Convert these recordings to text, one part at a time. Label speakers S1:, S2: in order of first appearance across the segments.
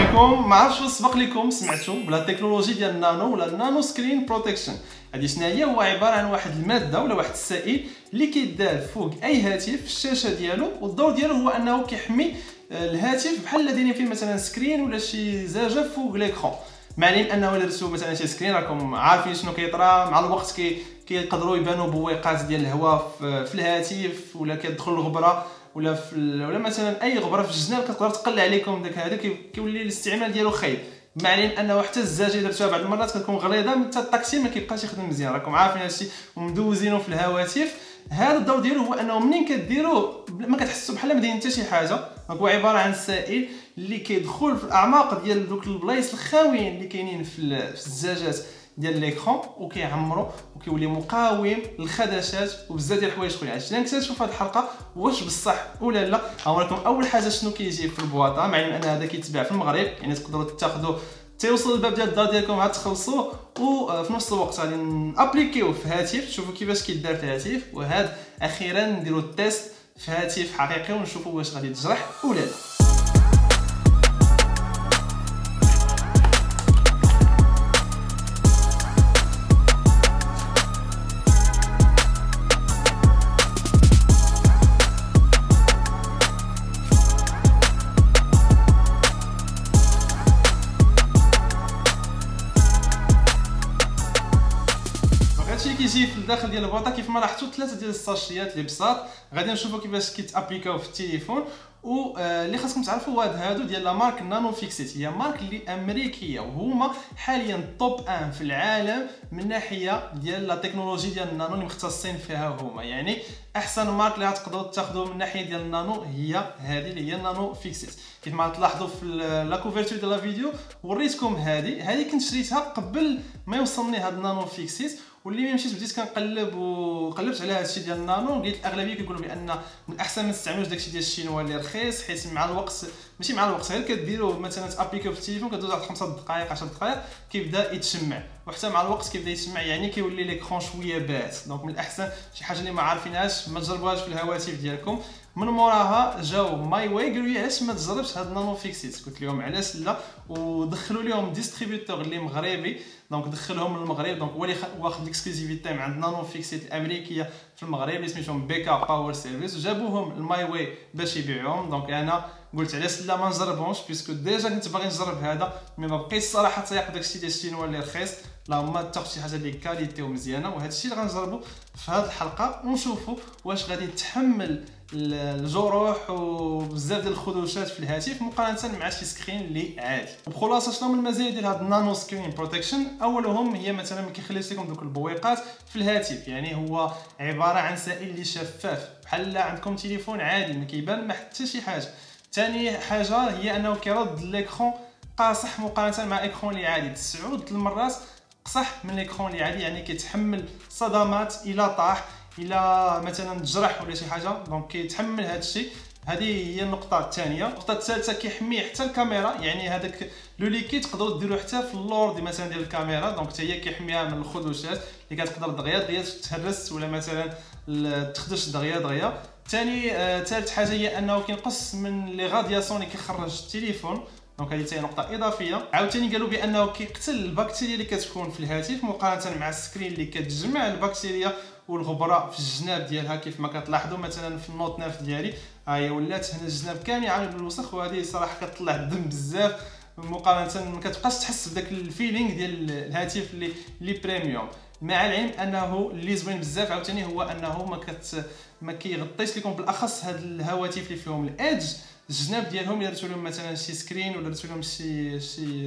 S1: عليكم. ما عرفتش واش سبق لكم سمعتوا بلا تكنولوجي ديال النانو ولا النانو سكرين بروتكشن. هذه شنو هي؟ هو عباره عن واحد الماده ولا واحد السائل اللي كيدار فوق اي هاتف في الشاشه ديالو، والدور ديالو هو انه كيحمي الهاتف بحال دايرين فيه مثلا سكرين ولا شي زاجه فوق ليكرون. مع العلم انه الا درتو مثلا شي سكرين راكم عارفين شنو كيطرا مع الوقت، كيقدروا يبانوا بويقات ديال الهواء في الهاتف، ولا كتدخل الغبره ولا مثلا اي غبره في الجناب كتقدر تقل عليكم داك هذا، كيولي الاستعمال ديالو خايب. مع العلم انه حتى الزجاجه درتوها بعض المرات كتكون غليظه حتى الطاكسي ما كيبقاش يخدم مزيان، راكم عارفين هادشي ومدوزينه في الهواتف. هذا الدور ديالو هو انه منين كديروه ما كتحسوا بحال ما دايرين حتى شي حاجه. هو عباره عن سائل اللي كيدخل في الاعماق ديال دوك البلايص الخاويين اللي كاينين في الزجاجات ديال ليكرون، وكيعمروا وكيولي مقاوم للخدشات وبزاف ديال الحوايج اخرين. عشان نكتشفوا في هذه الحلقه واش بصح ولا لا. هنوريكم اول حاجه شنو كيجي في البواطه، مع ان هذا كيتباع في المغرب، يعني تقدروا تاخذوا تيوصل للباب ديال الدار ديالكم عاد تخلصوه، وفي نفس الوقت غادي نابليكيوه في هاتف تشوفوا كيفاش كيدار في الهاتف، وهذا اخيرا نديروا التيست في هاتف حقيقي ونشوفوا واش غادي تجرح ولا لا. هادشي كيجي في الداخل ديال البواطه كيف ما لاحظتوا 3 ديال الساشيات اللي بساط. غادي نشوفوا كيفاش كيتابليكاو في التليفون. واللي خاصكم تعرفوا هادو ديال لا مارك نانو فيكسيت، هي مارك اللي امريكيه، وهما حاليا توب 1 في العالم من ناحيه ديال لا تكنولوجي ديال النانو اللي مختصين فيها هما. يعني احسن مارك اللي غتقدروا تاخذوا من ناحيه ديال النانو هي هذه اللي هي النانو فيكسيت. كيف ما تلاحظوا في لا كوفرتور ديال لا فيديو وريتكم هذه كنت شريتها قبل ما يوصلني هذا النانو فيكسيت، واللي مشيت بديت كنقلب وقلبت على هادشي ديال النانو، لقيت الاغلبيه كيقولوا بان من الاحسن ما تستعملوش داكشي ديال الشينوا اللي رخيص، حيت مع الوقت ماشي مع الوقت غير كديروه مثلا تابليكيو في التليفون كدوز على 5 دقائق 10 دقائق كيبدا يتشمع، وحتى مع الوقت كيبدا يتشمع يعني كيولي ليكرون شويه بات. دونك من الاحسن شي حاجه اللي ما عارفينهاش ما تجربوهاش في الهواتف ديالكم. من موراها جاو ماي واي قالوا لي علاش ما تجربش هاد النانو فيكسيت، قلت لهم علاش لا، ودخلوا لهم ديستريبيوتور اللي مغربي، دونك دخلهم للمغرب، دونك هو اللي واخد ليكسكلوزيفيتي مع نانو فيكسيت الامريكيه في المغرب اللي سميتهم بيكا باور سيرفيس، وجابوهم الماي واي باش يبيعوهم. دونك انا قلت علاش لا ما نجربهمش، بيسكو ديجا كنت باغي نجرب هذا، مي ما بقيتش الصراحه تايق داكشي ديال الشينوا اللي رخيص، لا ما تاخذ شي حاجه اللي كاليتي ومزيانه. وهذا الشيء اللي غنجربوا في هذه الحلقه ونشوفوا واش غادي تحمل الجروح وبزاف ديال الخدوشات في الهاتف مقارنه مع شي سكرين اللي عادي. وبخلاصه شنو من المزايا ديال هذا النانو سكرين بروتكشن؟ اولهم هي مثلا ما كيخليش لكم دوك البويقات في الهاتف، يعني هو عباره عن سائل اللي شفاف بحال عندكم تليفون عادي ما كيبان ما حتى شي حاجه. ثاني حاجه هي انه كيرد ليكرون قاصح مقارنه مع اكرون اللي عادي 9 المرات قصح من ليكرون اللي عادي، يعني كيتحمل صدمات الى طاح الى مثلا تجرح ولا شي حاجه، دونك كيتحمل هذا الشيء. هذه هي النقطه الثانيه. النقطه الثالثه كيحمي حتى الكاميرا، يعني هذاك لو ليكيد تقدروا ديروه حتى في اللور مثلا ديال الكاميرا، دونك حتى هي كيحميها من الخدوشات اللي كتقدر دغيا تهرس ولا مثلا تخدش دغيا. ثالث حاجه هي انه كينقص من لي غادياسيون اللي كيخرج التليفون، دونك هذه حتى نقطه اضافيه. عاوتاني قالوا بانه كيقتل البكتيريا اللي كتكون في الهاتف مقارنه مع السكرين اللي كتجمع البكتيريا والغبره في الجناب ديالها. كيف ما كتلاحظوا مثلا في النوت 9 ديالي هي ولات هنا الجناب كامل عامل بالوسخ، وهذه صراحه كتطلع الدم بزاف مقارنه ما كتبقاش تحس بداك الفيلينغ ديال الهاتف اللي بريميوم. مع العلم انه اللي زوين بزاف عاوتاني هو انه ما كيغطيش لكم بالاخص هاد الهواتف اللي فيهم الادج الجناب ديالهم. الا درتو لهم مثلا شي سكرين ولا درتو لهم شي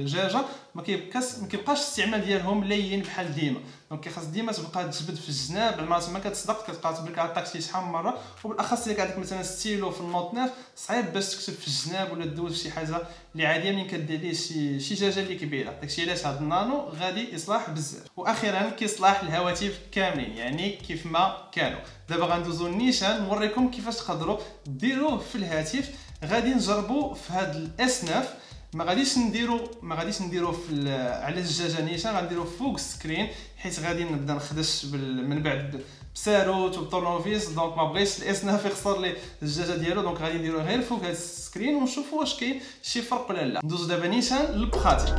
S1: جاجه ما كيبقاش الاستعمال ديالهم لين بحال ديما، دونك كيخاص ديما تبقى تجبد في الجناب. المرات ما كتصدق كتبقى تبرك على الطاكسي شحال من مره، وبالاخص الا عندك مثلا ستيلو في النوت 9 صعيب باش تكتب في الجناب ولا دوز شي حاجه اللي عاديه منين كدير ليه شي جاجه اللي كبيره. داكشي علاش هذا النانو غادي يصلح بزاف. واخيرا كيصلح الهواتف كاملين يعني كيف ما كانوا. دابا غندوزو النيشان نوريكم كيفاش تقدروا ديروه في الهاتف. غادي نجربوا في هذا الاس 9، ما غاديش نديرو على الزجاجه نيشان، غنديرو فوق السكرين حيت غادي نبدا نخدش من بعد بساروت وبطورنوفيس. دونك ما بغيتش الاسناف يخسر لي الدجاجه ديالو، دونك غادي نديرو غير فوق هذا السكرين ونشوفوا واش كاين شي فرق ولا لا. ندوزو دابا نيشان للبراتيك.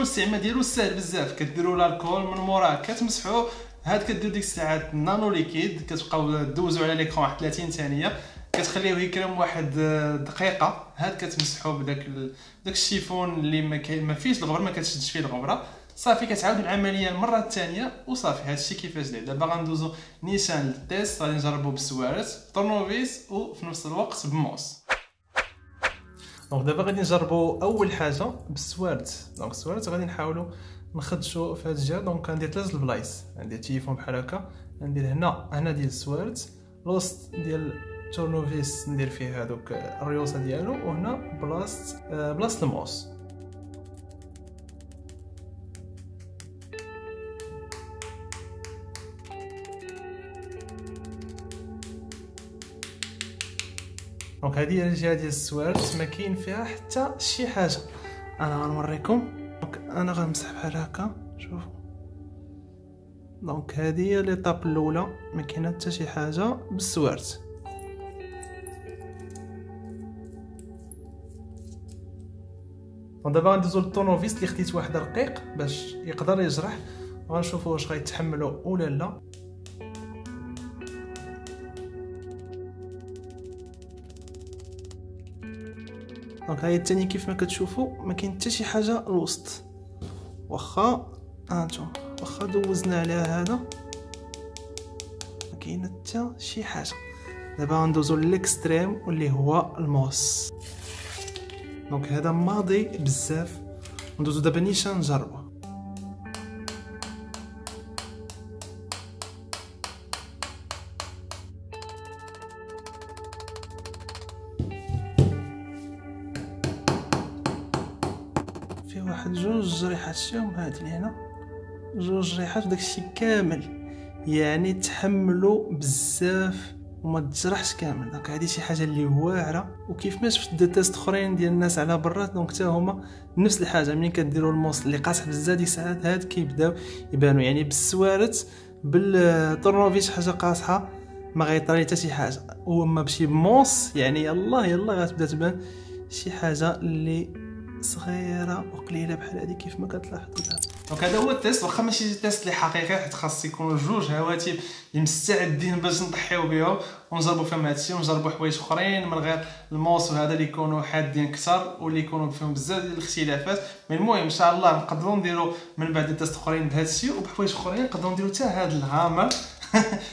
S1: الاستعمال ديالو ساهل بزاف، كديروا الكول من موراه كتمسحوه. هاد كدير ديك الساعات نانو ليكيد، كتبقاو دوزو على ليكرون واحد 30 ثانيه، كتخليوه يكرم واحد دقيقه. هاد كتمسحوه بداك داك الشيفون اللي ما فيهش الغبره، ما كتشدش فيه الغبره. صافي كتعاود العمليه المره الثانيه وصافي. هادشي كيفاش داير. دابا غندوزو نيشان للتيست، غادي نجربو بالسوارت طورنوفيس وفي نفس الوقت بموس. دونك دابا غادي نجربو اول حاجه بالسوارت. دونك السوارت غادي نحاولوا نخدشو في هاد الجهه. دونك غندير 3 البلايص، ندير التليفون بحال هكا، ندير هنا ديال السوارت، الوسط ديال التورنوفيس ندير فيه هذوك الريوسه ديالو، وهنا بلاصه الموس. دونك هذه هي الجهه ديال السوارت، ما كاين فيها حتى شي حاجه. انا غنوريكم. دونك انا غنمسح بحال هكا، شوفوا. دونك هذه هي ليطاب الاولى، ما كاينه حتى شي حاجه بالسوارت. ودابا غندوزو للطورنوفيس اللي خديت واحد رقيق باش يقدر يجرح، وغنشوفوا واش غيتحملوا ولا لا. دونك هاهي الثاني كيف ما كتشوفوا ما كاين حتى شي حاجه الوسط، واخا هانتوما واخا دوزنا عليها هذا ما كاين حتى شي حاجه. دابا غندوزو للاكستريم واللي هو الموس. دونك هذا ماضي بزاف، ندوزو دابا نيشان نجربو. فيه واحد جوج جريحات، شتيهم هادي اللي هنا جوج جريحات، داكشي كامل يعني تحملوا بزاف وما تجرحش كامل. دونك هذه شي حاجه اللي واعره. وكيف ما شفت دي تيست اخرين ديال الناس على برات، دونك حتى هما نفس الحاجه. ملي كديروا الموس اللي قاصح بزاف ديك الساعات هاد كيبداو يبانوا، يعني بالسوارت بالطورنوفيس حاجه قاصحه ما غيطرى حتى شي حاجه، وما بشي بموس يعني يلا غتبدا تبان شي حاجه اللي صغيره وقليله بحال هذه كيف ما كتلاحظوا دابا. دونك هذا هو التيست، واخا ماشي تيست اللي حقيقي، حيت خاص يكونوا جوج هواتف اللي مستعدين باش نضحيو بهم ونجربوا فيهم هادشي، ونجربوا حوايج اخرين من غير الموس وهذا اللي يكونوا حادين اكثر واللي يكونوا فيهم بزاف ديال الاختلافات. من المهم ان شاء الله نقدروا نديروا من بعد تيست اخرين بهادشي وبحوايج اخرين، نقدروا نديروا حتى هذا الهامر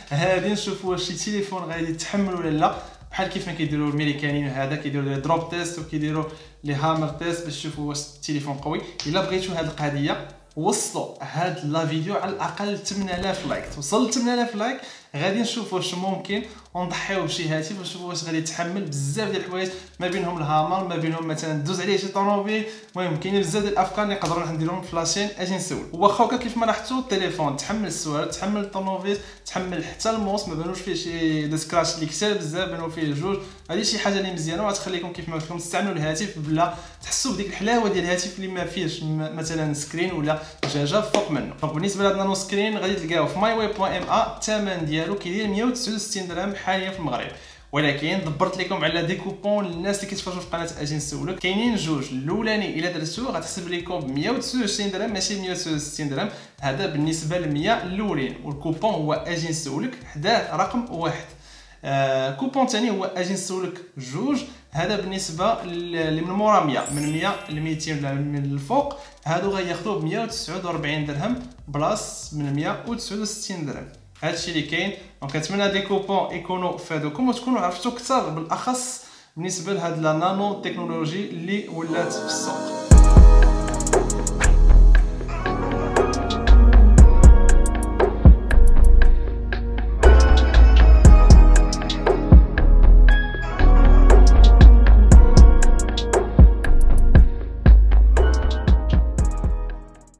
S1: هادي نشوفوا واش شي تليفون غادي يتحمل ولا لا، بحال كيف ما كيديروا الامريكانيين هذا كيديروا لي دروب تيست وكيديروا لي هامر تيست باش تشوفوا واش التليفون قوي. الا بغيتوا هذه القضيه وصلوا هاد لا فيديو على الاقل 8000 لايك. توصل ل 8000 لايك غادي نشوفوا واش ممكن ونضحيو بشي هاتف ونشوفوا واش غادي يتحمل بزاف ديال الحوايج، ما بينهم الهامر، ما بينهم مثلا دوز عليه شي طوموبيل. المهم كاينين بزاف ديال الافكار اللي نقدروا نديرهم في لاشين. اجي نسول. واخا هكا كيف ما لاحظتوا التليفون تحمل السوارت، تحمل الطوموبيل، تحمل حتى الموس، ما بانوش فيه شي دي سكراتش اللي كثار بزاف، بانوا فيه جوج. هذه شي حاجه اللي مزيانه وغتخليكم كيف ما قلت لكم تستعملوا الهاتف بلا تحسوا بديك الحلاوه ديال الهاتف اللي ما فيهش مثلا سكرين ولا دجاجه فوق منه. دونك بالنسبه لهاد نانو سكرين غادي تلقاوه في myway.ma. الثمن ديالو كيدير 169 درهم حاليا في المغرب، ولكن دبرت لكم على دي كوبون للناس اللي كيتفرجوا في قناه اجي نسولك. كاينين جوج، الاولاني الا درتوه غتحسب لكم ب 129 درهم ماشي 169 درهم. هذا بالنسبه ل 100 الاولين، والكوبون هو اجي نسولك حداه رقم 1. كوبون ثاني هو اجي نسولك جوج. هذا بالنسبه اللي من مورا 100، من 100 ل 200 ولا من الفوق، هادو غياخذوه ب 149 درهم بلاص من 169 درهم. هادشي اللي كاين. دونك كنتمنى هاد لي كوبون يكونوا فادوكم وتكونوا عرفتوا اكثر بالاخص بالنسبه لهاد لا نانو تكنولوجي اللي ولات في السوق.